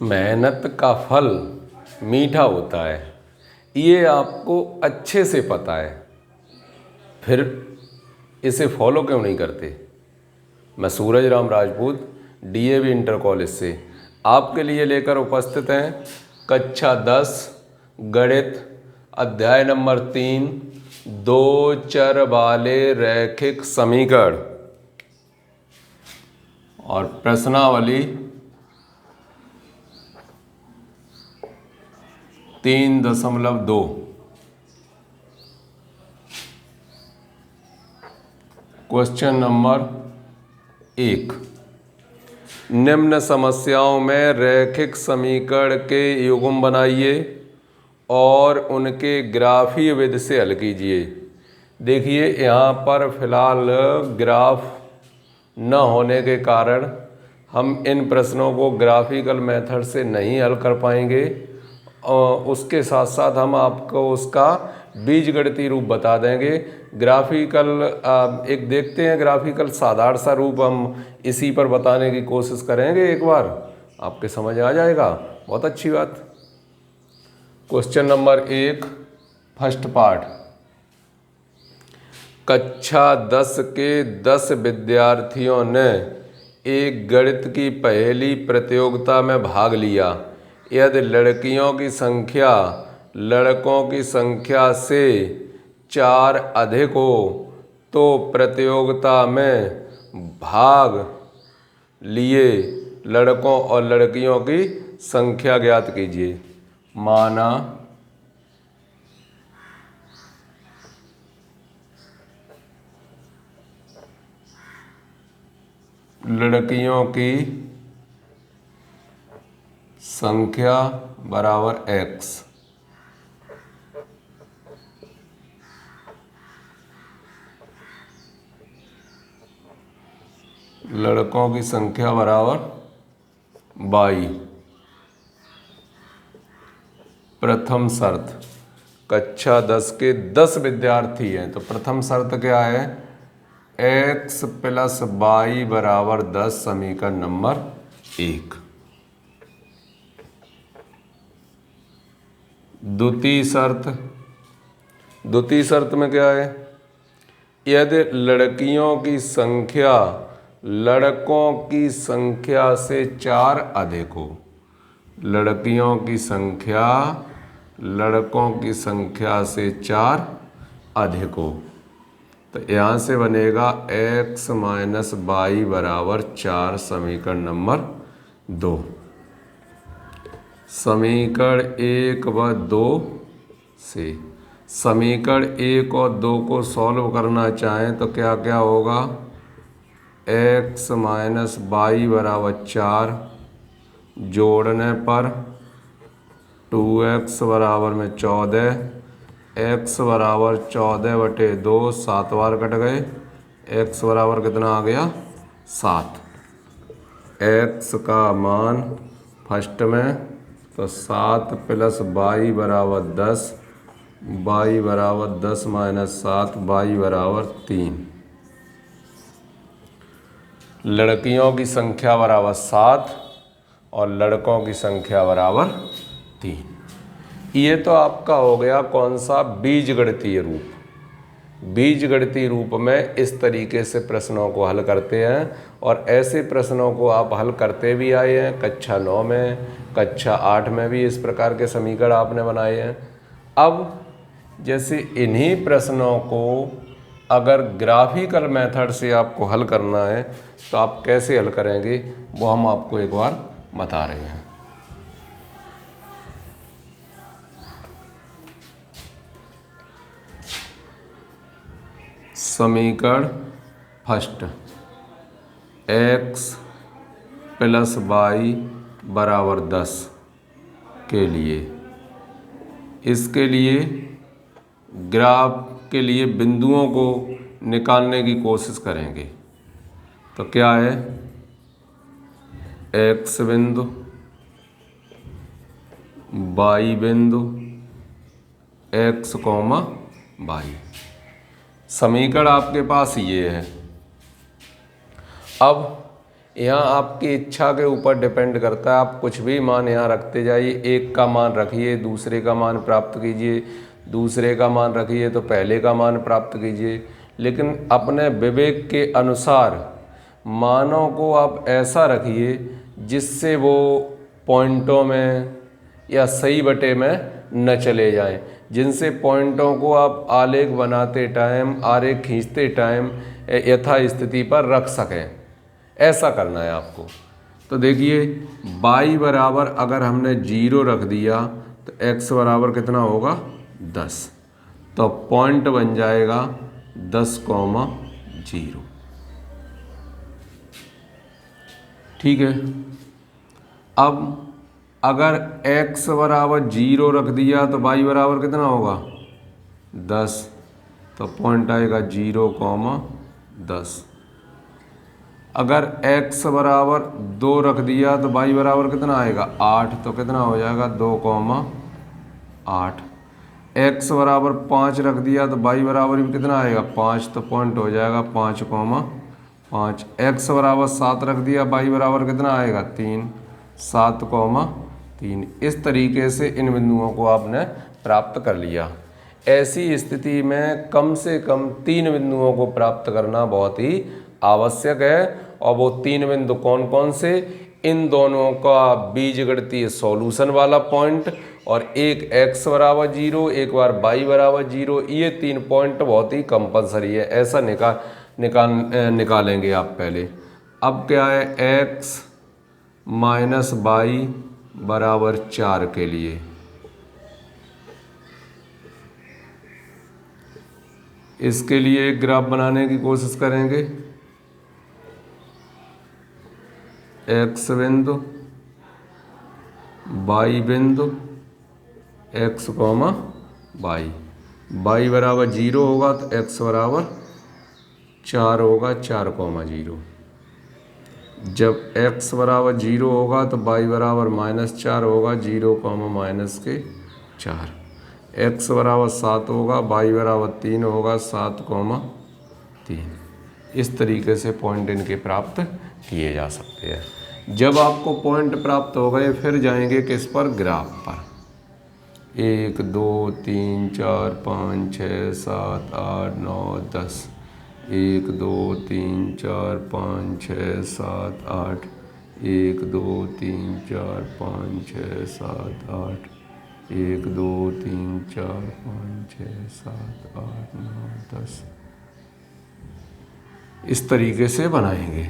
मेहनत का फल मीठा होता है, ये आपको अच्छे से पता है, फिर इसे फॉलो क्यों नहीं करते। मैं Suraj Ram Rajput DAV inter college से आपके लिए लेकर उपस्थित हैं कक्षा 10 गणित अध्याय नंबर 3 दो चर वाले रैखिक समीकरण और प्रश्नावली 3.2। क्वेश्चन नंबर 1, निम्न समस्याओं में रैखिक समीकरण के युग्म बनाइए और उनके ग्राफीय विधि से हल कीजिए। देखिए यहाँ पर फिलहाल ग्राफ न होने के कारण हम इन प्रश्नों को ग्राफिकल मेथड से नहीं हल कर पाएंगे, और उसके साथ साथ हम आपको उसका बीजगणितीय रूप बता देंगे। ग्राफिकल एक देखते हैं, ग्राफिकल साधारण सा रूप हम इसी पर बताने की कोशिश करेंगे, एक बार आपके समझ आ जाएगा, बहुत अच्छी बात। क्वेश्चन नंबर 1 फर्स्ट पार्ट, कक्षा 10 के 10 विद्यार्थियों ने एक गणित की पहेली प्रतियोगिता में भाग लिया। यदि लड़कियों की संख्या लड़कों की संख्या से 4 अधिक हो तो प्रतियोगिता में भाग लिए लड़कों और लड़कियों की संख्या ज्ञात कीजिए। माना लड़कियों की संख्या बराबर x, लड़कों की संख्या बराबर y। प्रथम शर्त, कक्षा 10 के 10 विद्यार्थी हैं, तो प्रथम शर्त क्या है, x + y बराबर 10, समीकरण नंबर 1। द्वितीय शर्त में क्या है, यदि लड़कियों की संख्या लड़कों की संख्या से 4 अधिक हो, लड़कियों की संख्या लड़कों की संख्या से 4 अधिक हो, तो यहाँ से बनेगा x - y बराबर 4, समीकरण नंबर 2। समीकरण 1 व 2 से समीकरण 1 और 2 को सॉल्व करना चाहें तो क्या क्या होगा, x - y बराबर 4 जोड़ने पर 2x बराबर में 14, x बराबर 14/2, 7 बार कट गए, x बराबर कितना आ गया 7। x का मान फर्स्ट में तो 7 + y बराबर 10, y बराबर 10 - 7, y बराबर 3। लड़कियों की संख्या बराबर 7 और लड़कों की संख्या बराबर 3। ये तो आपका हो गया कौन सा, बीजगणितीय रूप। बीजगणितीय रूप में इस तरीके से प्रश्नों को हल करते हैं, और ऐसे प्रश्नों को आप हल करते भी आए हैं। कक्षा 9 में, कक्षा 8 में भी इस प्रकार के समीकरण आपने बनाए हैं। अब जैसे इन्हीं प्रश्नों को अगर ग्राफिकल मेथड से आपको हल करना है तो आप कैसे हल करेंगे, वो हम आपको एक बार बता रहे हैं। समीकरण फर्स्ट, x + y बराबर 10 के लिए, इसके लिए ग्राफ के लिए बिंदुओं को निकालने की कोशिश करेंगे। तो क्या है, x बिंदु, y बिंदु, x, y। समीकरण आपके पास ये है। अब यहाँ आपकी इच्छा के ऊपर डिपेंड करता है, आप कुछ भी मान यहाँ रखते जाइए। एक का मान रखिए, दूसरे का मान प्राप्त कीजिए, दूसरे का मान रखिए तो पहले का मान प्राप्त कीजिए। लेकिन अपने विवेक के अनुसार मानों को आप ऐसा रखिए जिससे वो पॉइंटों में या सही बटे में न चले जाएं, जिनसे पॉइंटों को आप आलेख बनाते टाइम, आरेख खींचते टाइम यथा स्थिति पर रख सकें। ऐसा करना है आपको। तो देखिए y बराबर अगर हमने 0 रख दिया तो x बराबर कितना होगा 10, तो पॉइंट बन जाएगा 10,0। ठीक है। अब अगर x बराबर 0 रख दिया तो y बराबर कितना होगा 10, तो पॉइंट आएगा 0,10। अगर x बराबर 2 रख दिया तो y बराबर कितना आएगा 8, तो कितना हो जाएगा 2,8। x बराबर 5 रख दिया तो y बराबर भी कितना आएगा 5, तो पॉइंट हो जाएगा 5,5। x बराबर 7 रख दिया, y बराबर कितना आएगा 3, 7,3। इस तरीके से इन बिंदुओं को आपने प्राप्त कर लिया। ऐसी स्थिति में कम से कम 3 बिंदुओं को प्राप्त करना बहुत ही आवश्यक है। और वो 3 बिंदु कौन कौन से, इन दोनों का बीजगणितीय सॉल्यूशन वाला पॉइंट, और एक x बराबर 0, एक बार y बराबर 0, ये 3 पॉइंट बहुत ही कंपलसरी है। ऐसा निकालेंगे आप पहले। अब क्या है, x माइनस y बराबर 4 के लिए इसके लिए एक ग्राफ बनाने की कोशिश करेंगे। x बिंदु, y बिंदु, x, y। y बराबर 0 होगा तो x बराबर 4 होगा, 4,0। जब x बराबर 0 होगा तो y बराबर -4 होगा, 0, -4। x बराबर 7 होगा, y बराबर 3 होगा, 7,3। इस तरीके से पॉइंट इनके प्राप्त किए जा सकते हैं। जब आपको पॉइंट प्राप्त हो गए फिर जाएंगे किस पर, ग्राफ पर। 1 2 3 4 5 6 7 8 9 10। 1 2 3 4 5 6 7 8। 1 2 3 4 5 6 7 8। 1 2 3 4 5 6 7 8 9 10। इस तरीके से बनाएंगे।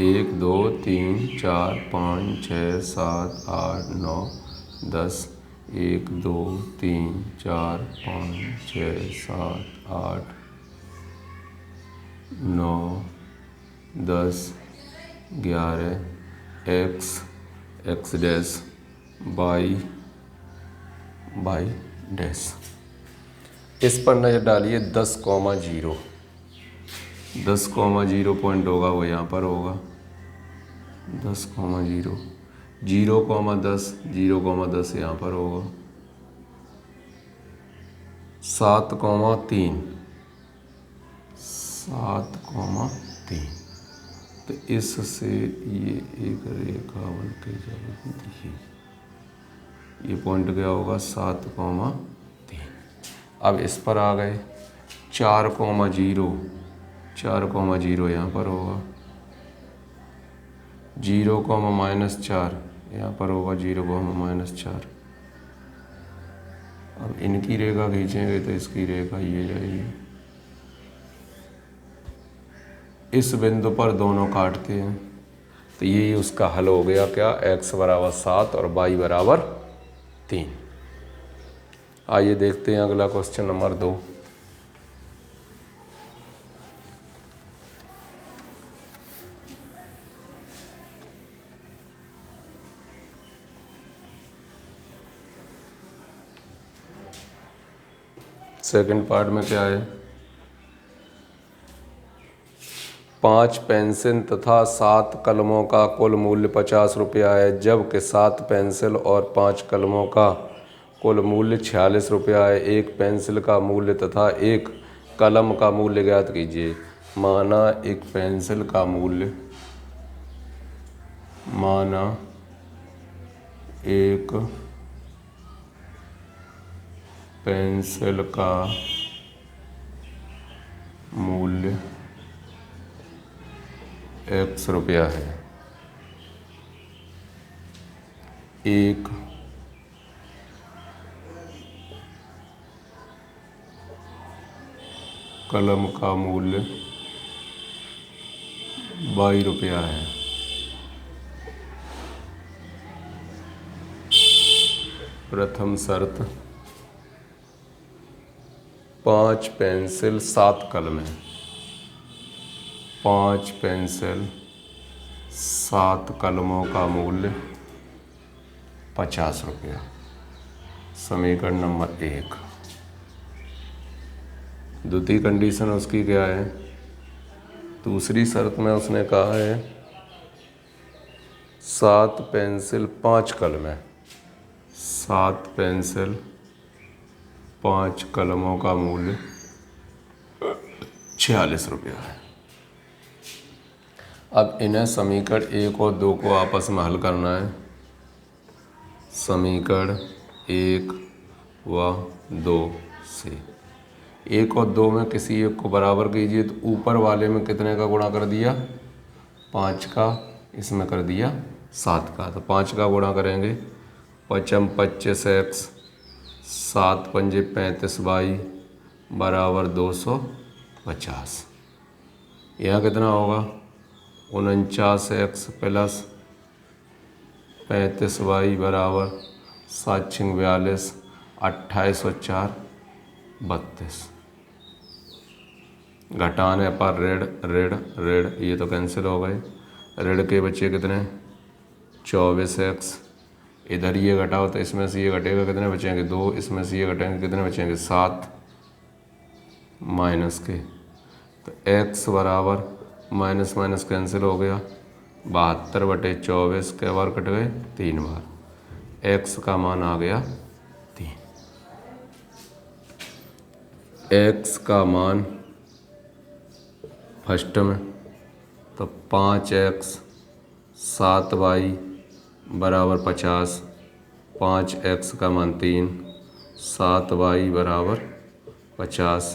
1 2 3 4 5 6 7 8 9 10। 1 2 3 4 5 6 7 8 9 10 11। x, x dash, y, y dash. इस पर नजर डालिए 10,0। 10,0 पॉइंट होगा वो यहाँ पर होगा 10,0। 0,10, 0,10 यहाँ पर होगा। 7,3, 7,3। तो इससे ये एक रेखा बन के जाएगी। ये पॉइंट क्या होगा 7,3। अब इस पर आ गए 4,0। 4,0 यहाँ पर होगा। 0,-4 यहाँ पर होगा। 0,-4। अब इनकी रेखा खींचेंगे तो इसकी रेखा ये जाएगी। इस बिंदु पर दोनों काटते हैं तो यही उसका हल हो गया। क्या, x बराबर 7 और y बराबर 3। आइए देखते हैं अगला क्वेश्चन नंबर 2। सेकंड पार्ट में क्या है, 5 पेंसिल तथा 7 कलमों का कुल मूल्य 50 रुपया है, जबकि 7 पेंसिल और 5 कलमों का कुल मूल्य 46 रुपया है। एक पेंसिल का मूल्य तथा एक कलम का मूल्य ज्ञात कीजिए। माना एक पेंसिल का मूल्य, माना एक पेंसिल का मूल्य X रुपया है। एक कलम का मूल्य Y रुपया है। प्रथम शर्त, 5 पेंसिल 7 कलम है। 5 पेंसिल 7 कलमों का मूल्य 50 रुपया। समीकरण नंबर 1। द्वितीय कंडीशन उसकी क्या है? दूसरी शर्त में उसने कहा है 7 पेंसिल 5 कलम है। 7 पेंसिल 5 कलमों का मूल्य 46 रुपया है। अब इन्हें समीकरण 1 और 2 को आपस में हल करना है। समीकरण 1 व 2 से 1 और 2 में किसी एक को बराबर कीजिए तो ऊपर वाले में कितने का गुणा कर दिया? 5 का, इसमें कर दिया 7 का। तो 5 का गुणा करेंगे, 5 25x 7 पंजे 35y बराबर 250। यहाँ कितना होगा? 49x प्लस 35y बराबर 7 छिंग 42, 28 और 4 32। घटाने पर ऋण ये तो कैंसिल हो गए। ऋण के बच्चे कितने? 24x। इधर ये घटाओ तो इसमें से ये घटेगा, कितने बचेंगे? 2। इसमें से ये घटेंगे, कितने बचेंगे? 7 माइनस के। तो x बराबर माइनस माइनस कैंसिल हो गया, 72/24 के बार कट गए? 3 बार। x का मान आ गया 3। x का मान फर्स्ट में तो 5x 7y बराबर 50। 5x का मान 3, 7y बराबर 50।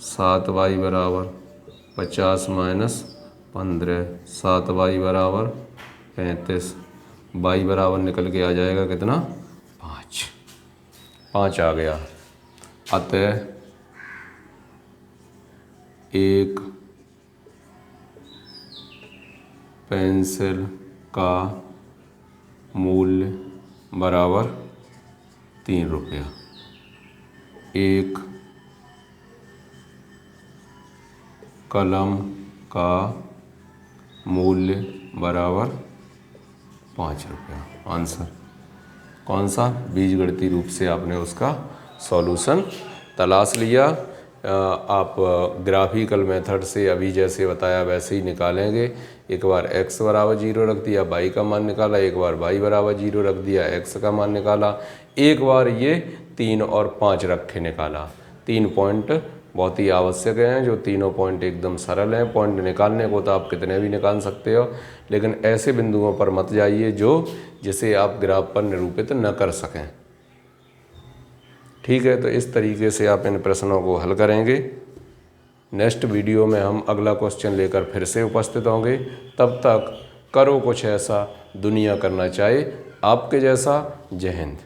7y बराबर 50 माइनस 15, 7y बराबर 35। y बराबर निकल के आ जाएगा कितना? 5 आ गया। अतः एक पेंसिल का मूल्य बराबर 3 रुपया। एक कलम का मूल्य बराबर 5 रुपया। आंसर कौन सा? बीजगणितीय रूप से आपने उसका सॉल्यूशन तलाश लिया। आप ग्राफिकल मेथड से अभी जैसे बताया वैसे ही निकालेंगे। एक बार x बराबर 0 रख दिया, y का मान निकाला। एक बार y बराबर 0 रख दिया, x का मान निकाला। एक बार ये 3 और 5 रखे निकाला। 3 पॉइंट बहुत ही आवश्यक हैं, जो तीनों पॉइंट एकदम सरल हैं। पॉइंट निकालने को तो आप कितने भी निकाल सकते हो, लेकिन ऐसे बिंदुओं पर मत जाइए जिसे आप ग्राफ पर निरूपित न कर सकें। ठीक है, तो इस तरीके से आप इन प्रश्नों को हल करेंगे। नेक्स्ट वीडियो में हम अगला क्वेश्चन लेकर फिर से उपस्थित होंगे। तब तक करो कुछ ऐसा दुनिया करना चाहे आपके जैसा। जय हिंद।